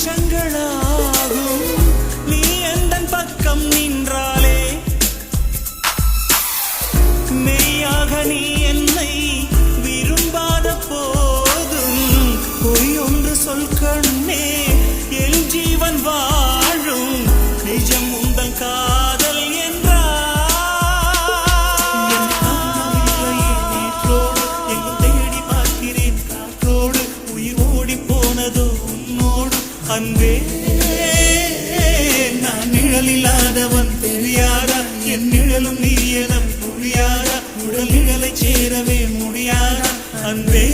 நிமிஷங்களாகும் நீ எந்தன் பக்கம் நின்றாலே மெய்யாக நீ என்னை விரும்பாத போதும் பொய் ஒன்று சொல் கண்ணே என் ஜீவன் வாழும் நிஜம் உந்தன் காதல் அன்பே நான் நிழலில்லாதவன் தெரியாதா என் நிழலும் நீ என புரியாதா உடல் நிழலை சேரவே முடியாதா அன்பே